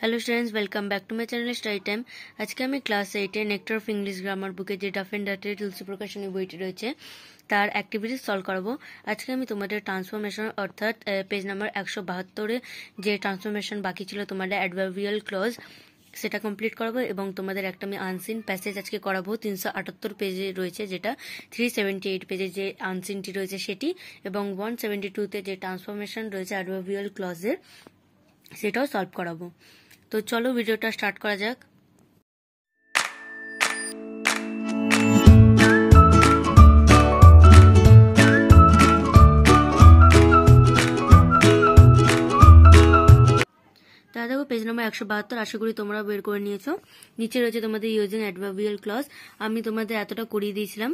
Hello students, welcome back to my channel study time. আজকে আমি class 8-এ nectar of English grammar বুকে যে ডাফ এন্ড ডাটের তুলসী প্রকাশনী বইটি রয়েছে তার অ্যাক্টিভিটিস সলভ করাবো। আজকে আমি তোমাদের ট্রান্সফরমেশন অর্থাৎ পেজ নাম্বার 172-এ যে ট্রান্সফরমেশন বাকি ছিল তোমাদের অ্যাডভার্বিয়াল ক্লজ সেটা কমপ্লিট করাবো এবং তোমাদের একটা আমি আনসিন প্যাসেজ আজকে করাবো। 378 পেজে রয়েছে, যেটা 378 পেজে যে আনসিনটি রয়েছে সেটি, এবং 172-তে যে ট্রান্সফরমেশন রয়েছে অ্যাডভার্বিয়াল ক্লজের সেটাও সলভ করাবো। তো চলো ভিডিওটা স্টার্ট করা যাক। তাহলে দেখো পেজ নাম্বার 172, আশা করি তোমরা বের করে নিয়েছো। নিচে রয়েছে তোমাদের ইউজিং অ্যাডভার্বিয়াল ক্লজ। আমি তোমাদের এতটা করিয়ে দিয়েছিলাম,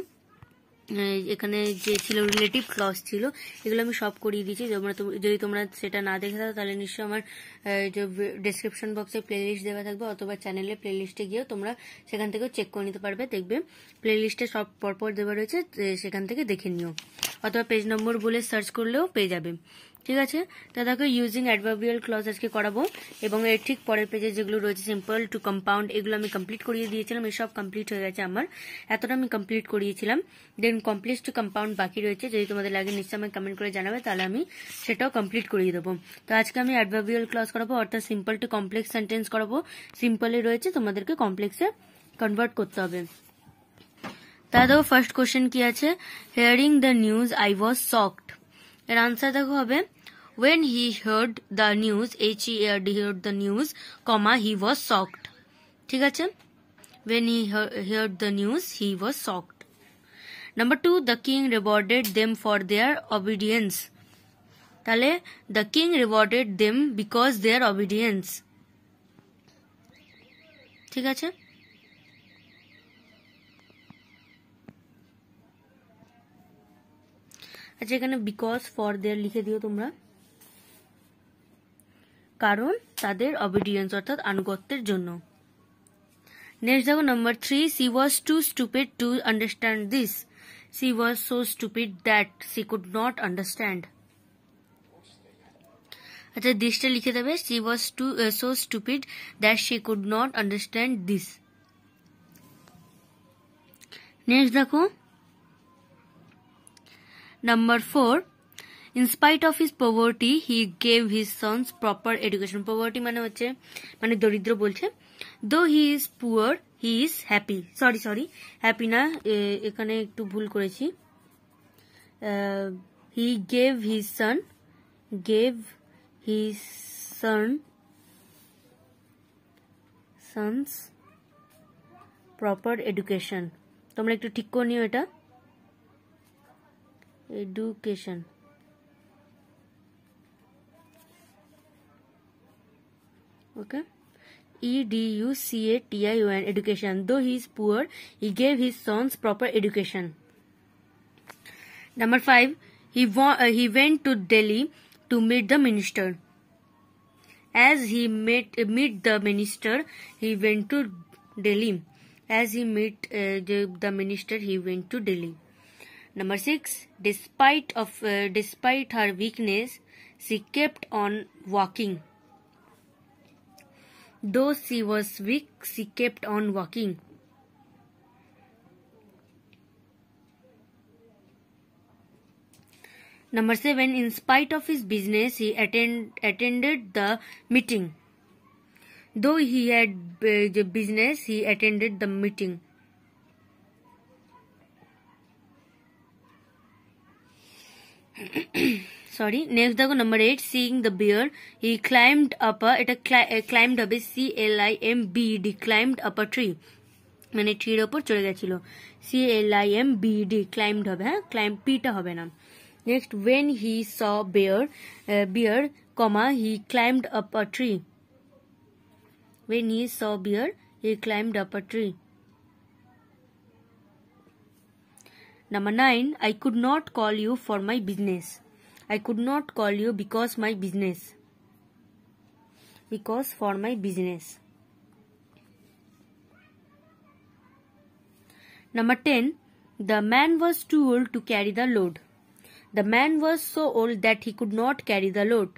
এখানে যে ছিল রিলেটিভ ক্লজ ছিল এগুলো আমি সব করিয়ে দিয়েছি। যদি তোমরা সেটা না দেখে থাকো তাহলে নিশ্চয়ই আমার যে ডেসক্রিপশন বক্সে প্লেলিস্ট দেওয়া থাকবে, অথবা চ্যানেলে প্লেলিস্টে গিয়েও তোমরা সেখান থেকেও চেক করে নিতে পারবে। দেখবে প্লেলিস্টে সব পরপর দেওয়া রয়েছে, সেখান থেকে দেখে নিও, অথবা পেজ নম্বর বলে সার্চ করলেও পেয়ে যাবে। ঠিক আছে, তা দেখো ইউজিং অ্যাডভার্বিয়াল ক্লজ আজকে করাবো, এবং এর ঠিক পরের পেজে যেগুলো রয়েছে সিম্পল টু কম্পাউন্ড এগুলো আমি কমপ্লিট করিয়ে দিয়েছিলাম। এসব কমপ্লিট হয়ে গেছে আমার, এতটা আমি কমপ্লিট করিয়েছিলাম। দেন কমপ্লিট টু কম্পাউন্ড বাকি রয়েছে, যদি তোমাদের লাগে নিশ্চয়ই আমি কমেন্ট করে জানাবে, তাহলে আমি সেটাও কমপ্লিট করিয়ে দেবো। তো আজকে আমি অ্যাডভার্বিয়াল ক্লজ করাবো, অর্থাৎ সিম্পল টু কমপ্লেক্স সেন্টেন্স করাবো। সিম্পলে রয়েছে, তোমাদেরকে কমপ্লেক্সে কনভার্ট করতে হবে। তাহলে দেখো ফার্স্ট কোশ্চেন কি আছে, hearing the news I was shocked. এর আনসার দেখো হবে when he heard the news, he heard the news, comma, he was shocked. ঠিক আছে, when he heard the news he was shocked. Number 2, the king rewarded them for their obedience. তাহলে the king rewarded them because their obedience. ঠিক আছে, আচ্ছা এখানে because for their লিখে দিও তোমরা, কারণ তাদের অবিডিয়েন্স অর্থাৎ আনুগত্যের জন্য। নেক্সট দেখো number 3, she was too stupid to understand this. She was so stupid that she could not understand. আচ্ছা দিসটা লিখে দেবে, she was so stupid that she could not understand this. Next দেখো number 4, in spite of his poverty he gave his sons proper education. poverty মানে হচ্ছে মানে দরিদ্র বলছে। though he is poor he is happy. Sorry happy না, এখানে একটু ভুল করেছি। he gave his sons proper education. তোমরা একটু ঠিক করে নিও এটা, education. Okay, education, education. Though he is poor he gave his sons proper education. Number 5, he went to Delhi to meet the minister. As he meet the minister he went to Delhi. As he met the minister he went to Delhi. Number 6, despite her weakness she kept on walking. Though she was weak she kept on walking. Number 7, in spite of his business he attended the meeting. Though he had the business he attended the meeting. Sorry, next দেখো number 8, seeing the bear he climbed up এটা climbed হবে CLIMBED, climbed up a tree মানে ট্রির ওপর চড়ে গেছিল। CLIMBED climbed হবে, হ্যাঁ climb পিটা হবে না। Next when he saw bear comma he climbed up a tree. when he saw bear he climbed up a tree. Number 9, I could not call you for my business. I could not call you because for my business. Number 10, the man was too old to carry the load. The man was so old that he could not carry the load.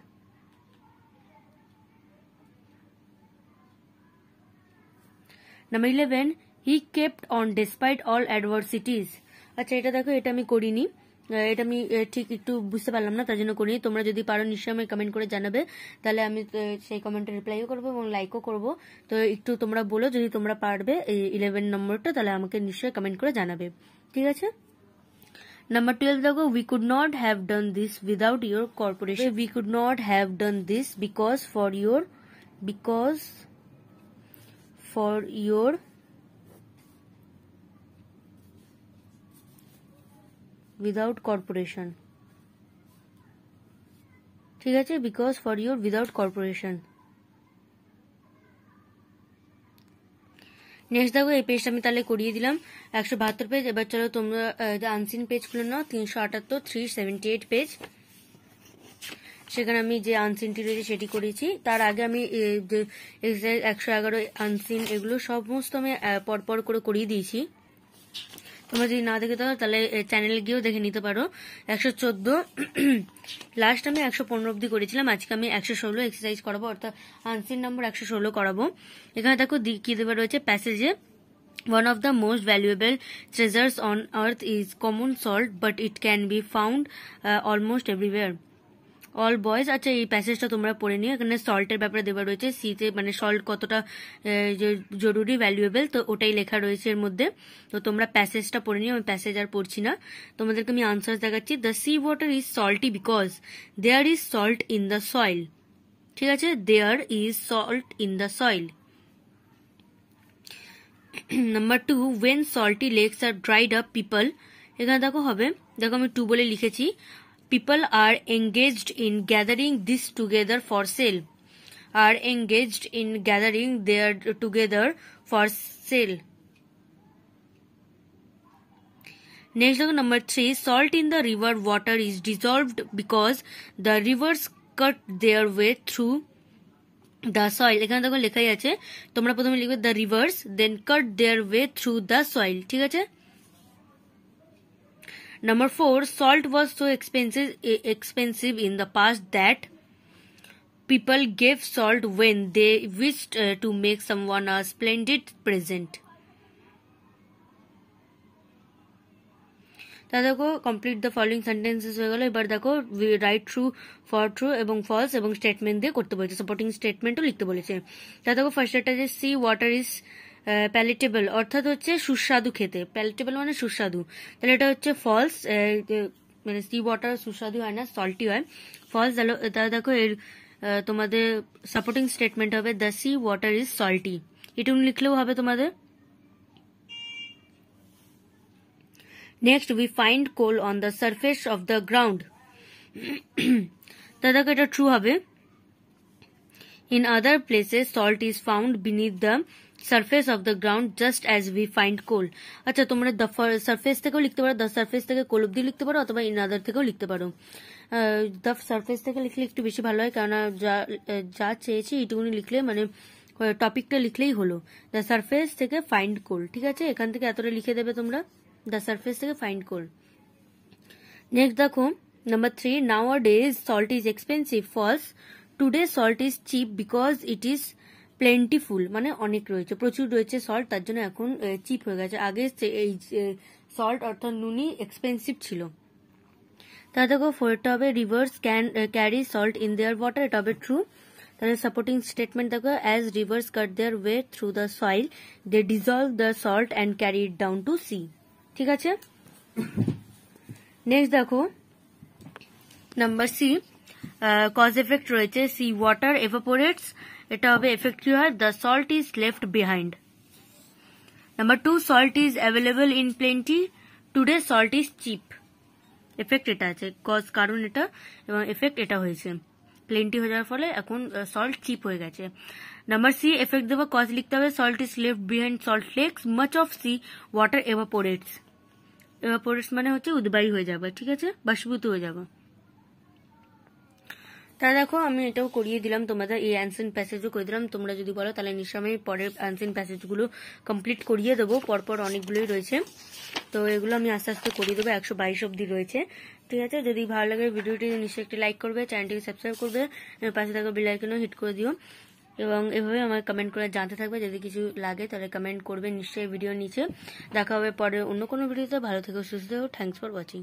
Number 11, he kept on despite all adversities. আচ্ছা এটা দেখো, এটা আমি করিনি, এটা আমি ঠিক একটু বুঝতে পারলাম না, তার জন্য করিনি। তোমরা যদি পারো নিশ্চয়ই আমি কমেন্ট করে জানাবে, তাহলে আমি সেই কমেন্টে রিপ্লাইও করবো এবং লাইকও করবো। তো একটু তোমরা বলো যদি তোমরা পারবে এই 11 নম্বরটা, তাহলে আমাকে নিশ্চয়ই কমেন্ট করে জানাবে, ঠিক আছে। নাম্বার 12 দেখো, we could not have done this without your corporation. We could not have done this because for your without corporation, ঠিক আছে, because for your without corporation। Next দেখো, এই পেজটা আমি তাহলে করিয়ে দিলাম 172 পেজ। এবার চলো তোমরা আনসিন পেজ খুলে নাও, 378 378 পেজ। সেখানে আমি যে আনসিনটি রয়েছে সেটি করেছি। তার আগে আমি যে এক্সারসাইজ 111 আনসিন এগুলো সমস্ত আমি পরপর করে করিয়ে দিয়েছি। তোমরা যদি না দেখে থাকো তাহলে চ্যানেলে গিয়েও দেখে নিতে পারো। 114 লাস্ট আমি 115 অব্দি করেছিলাম। আজকে আমি 116 এক্সারসাইজ করাবো, অর্থাৎ আনসিন নাম্বার 116 করাবো। এখানে দেখো কি দেওয়া রয়েছে প্যাসেজে, one of the most valuable treasures on earth is common salt, but it can be found almost everywhere. All boys. আচ্ছা এই প্যাসেজটা তোমরা পড়ে নিও। এখানে সল্টের ব্যাপারে দেওয়া রয়েছে, সিতে মানে সল্ট কতটা জরুরি, ভ্যালুয়েবল, তো ওটাই লেখা রয়েছে এর মধ্যে। তো তোমরা প্যাসেজটা পড়ে নিও, আমি প্যাসেজ আর পড়ছি না, তোমাদেরকে আমি আনসার দেখাচ্ছি। The sea water is salty because there is salt in the soil, ঠিক আছে, there is salt in the soil. Number 2, when salty lakes are dried up people, এখানে দেখো হবে, দেখো আমি 2 বলে লিখেছি। People are engaged in gathering this together for sale. Are engaged in gathering their together for sale. Next, number 3, salt in the river water is dissolved because the rivers cut their way through the soil. এখানে দেখো লেখাই আছে, তোমরা প্রথমে লিখবে the rivers, then cut their way through the soil, ঠিক আছে। Number 4, salt was so expensive in the past that people gave salt when they wished to make someone a splendid present. তা দেখো কমপ্লিট দ্য ফলোইং সেন্টেন্সেস হয়ে গেল। এবার দেখো right true, for true এবং false এবং স্টেটমেন্ট দিয়ে করতে বলেছে, সাপোর্টিং স্টেটমেন্টও লিখতে বলেছে। তা দেখো ফার্স্টটা যে সি ওয়াটার ইজ প্যালেটেবল, অর্থাৎ হচ্ছে সুস্বাদু খেতে, প্যালেটেবল মানে সুস্বাদু, তাহলে এটা হচ্ছে ফলস, মানে সি ওয়াটার সুস্বাদু হয় না, সল্টি হয়, ফলস। তাহলে দেখো এর তোমাদের সাপোর্টিং স্টেটমেন্ট হবে the sea water is salty, এটুকু লিখলেও হবে তোমাদের। Next, we find coal on the surface of the ground, তা দেখো এটা ট্রু হবে। In other places salt is found beneath the surface of the ground just as we find coal. আচ্ছা তোমরা দ্য সারফেস থেকেও লিখতে পারো, দ্য সারফেস থেকে কোল অব্দি লিখতে পারো, অথবা ইন আদার থেকেও লিখতে পারো। দ্য সারফেস থেকে লিখলে একটু বেশি ভালো হয়, কেননা যা চেয়েছি এইটুকুনি লিখলে মানে টপিকটা লিখলেই হলো। দ্য সারফেস থেকে ফাইন্ড কোল, ঠিক আছে, এখান থেকে এতটা লিখে দেবে তোমরা, দ্য সারফেস থেকে ফাইন্ড কোল। নেক্সট দেখো number 3, nowadays salt is expensive, false. Today salt is cheap because it is plentiful, মানে অনেক রয়েছে, প্রচুর রয়েছে সল্ট, তার জন্য এখন চিপ হয়ে গেছে। আগে এই সল্ট অর্থাৎ নুনি এক্সপেন্সিভ ছিল। তা দেখো ফোরটা হবে rivers carry salt in their water, এটা হবে ট্রু। তাহলে সাপোর্টিং স্টেটমেন্ট দেখো as rivers cut their way through the soil they dissolve the salt and carry it down to sea, ঠিক আছে। নেক্সট দেখো নাম্বার সি, কজ এফেক্ট রয়েছে, sea water evaporates, এটা হবে এফেক্ট কি হয়, the salt is left behind. Number 2, salt is available in plenty, today salt is cheap, effect এটা আছে, কজ কারণ এটা এবং এফেক্ট এটা হয়েছে, প্লেন্টি হয়ে যাওয়ার ফলে এখন সল্ট চিপ হয়ে গেছে। নাম্বার সি, এফেক্ট দেবো কজ লিখতে হবে, salt is left behind salt lakes, much of sea water evaporates, evaporates মানে হচ্ছে উদ্বায়ী হয়ে যাবে, ঠিক আছে, বাষ্পীভূত হয়ে যাবে। তা দেখো আমি এটাও করিয়ে দিলাম তোমাদের, এই অ্যানসিন প্যাসেজও করে দিলাম। তোমরা যদি বলো তাহলে নিশ্চয়ই আমি পরের অ্যানসিন প্যাসেজগুলো কমপ্লিট করিয়ে দেবো, পরপর অনেকগুলোই রয়েছে, তো এগুলো আমি আস্তে আস্তে করিয়ে দেবো, 122 অব্দি রয়েছে, ঠিক আছে। যদি ভালো লাগে ভিডিওটি নিশ্চয়ই একটি লাইক করবে, চ্যানেলটিকে সাবস্ক্রাইব করবে, পাশে থাকা বেল আইকনও হিট করে দিও। এবং এভাবে আমার কমেন্ট করে জানতে থাকবে। যদি কিছু লাগে তাহলে কমেন্ট করবে নিশ্চয়ই ভিডিওর নিচে। দেখা হবে পরে অন্য কোনো ভিডিওতে। ভালো থেকো, সুস্থ থেকো। Thanks for watching.